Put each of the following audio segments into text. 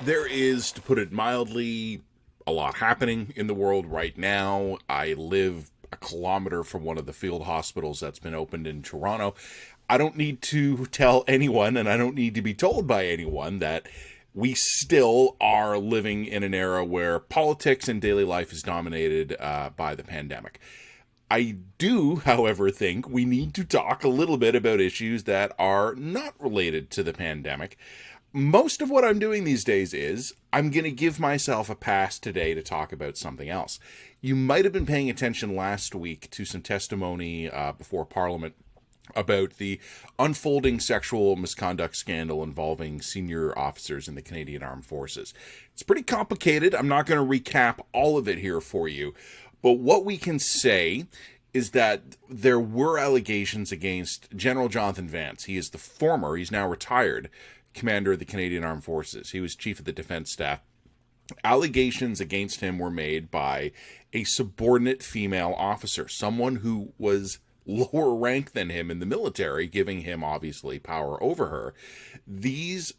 There is, to put it mildly, a lot happening in the world right now. I live a kilometer from one of the field hospitals that's been opened in Toronto. I don't need to tell anyone, and I don't need to be told by anyone, that we still are living in an era where politics and daily life is dominated by the pandemic. I do, however, think we need to talk a little bit about issues that are not related to the pandemic. Most of what I'm doing these days is I'm going to give myself a pass today to talk about something else. You might have been paying attention last week to some testimony before Parliament about the unfolding sexual misconduct scandal involving senior officers in the Canadian Armed Forces. It's pretty complicated. I'm not going to recap all of it here for you, but what we can say is that there were allegations against General Jonathan Vance. He is the former, he's now retired, commander of the Canadian Armed Forces. He was chief of the defense staff. Allegations against him were made by a subordinate female officer, someone who was lower rank than him in the military, giving him obviously power over her. These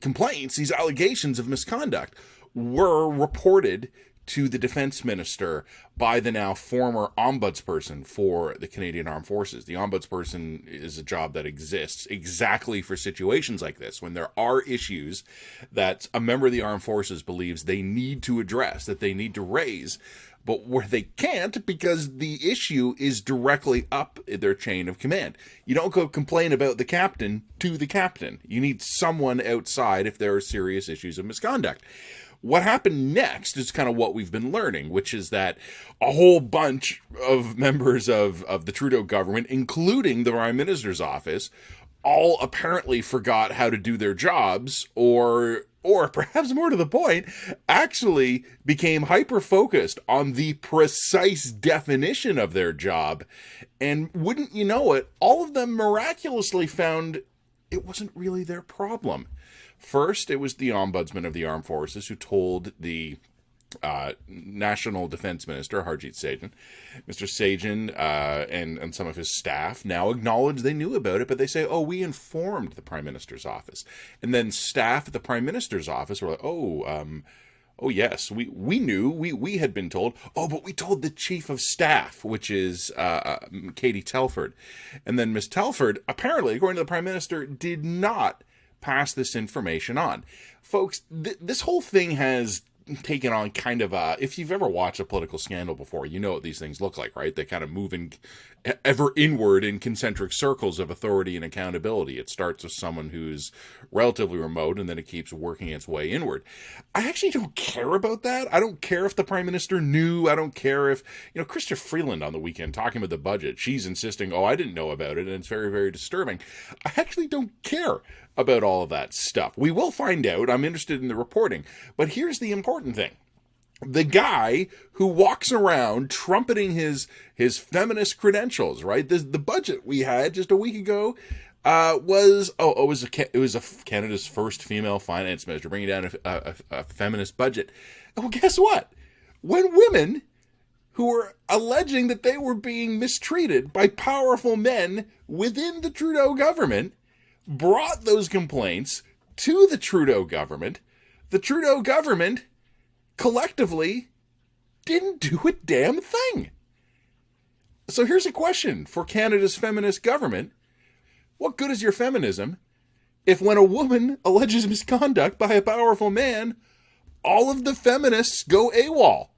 complaints, these allegations of misconduct, were reported to the defense minister by the now former ombudsperson for the Canadian Armed Forces. The ombudsperson is a job that exists exactly for situations like this, when there are issues that a member of the armed forces believes they need to address, that they need to raise, but where they can't because the issue is directly up their chain of command. You don't go complain about the captain to the captain. You need someone outside if there are serious issues of misconduct. What happened next is kind of what we've been learning, which is that a whole bunch of members of the Trudeau government, including the Prime Minister's office, all apparently forgot how to do their jobs, or perhaps more to the point, actually became hyper-focused on the precise definition of their job. And wouldn't you know it, all of them miraculously found it wasn't really their problem. First, it was the ombudsman of the armed forces who told the National Defense Minister, Harjit Sajjan. Mr. Sajjan and some of his staff now acknowledge they knew about it, but they say, oh, we informed the Prime Minister's office. And then staff at the Prime Minister's office were like, oh yes, we knew, we had been told. Oh, but we told the Chief of Staff, which is Katie Telford. And then Miss Telford, apparently, according to the Prime Minister, did not pass this information on. Folks, this whole thing has taken on kind of a, if you've ever watched a political scandal before, you know what these things look like, right? They kind of move in ever inward in concentric circles of authority and accountability. It starts with someone who's relatively remote, and then it keeps working its way inward. I actually don't care about that. I don't care if the Prime Minister knew. I don't care if, Chrystia Freeland on the weekend talking about the budget, she's insisting, oh, I didn't know about it, and it's very, very disturbing. I actually don't care about all of that stuff. We will find out. I'm interested in the reporting. But here's the important thing. The guy who walks around trumpeting his feminist credentials, right? The budget we had just a week ago it was Canada's first female finance minister, bringing down a feminist budget. Well, guess what? When women who were alleging that they were being mistreated by powerful men within the Trudeau government brought those complaints to the Trudeau government collectively didn't do a damn thing. So here's a question for Canada's feminist government. What good is your feminism if when a woman alleges misconduct by a powerful man, all of the feminists go AWOL?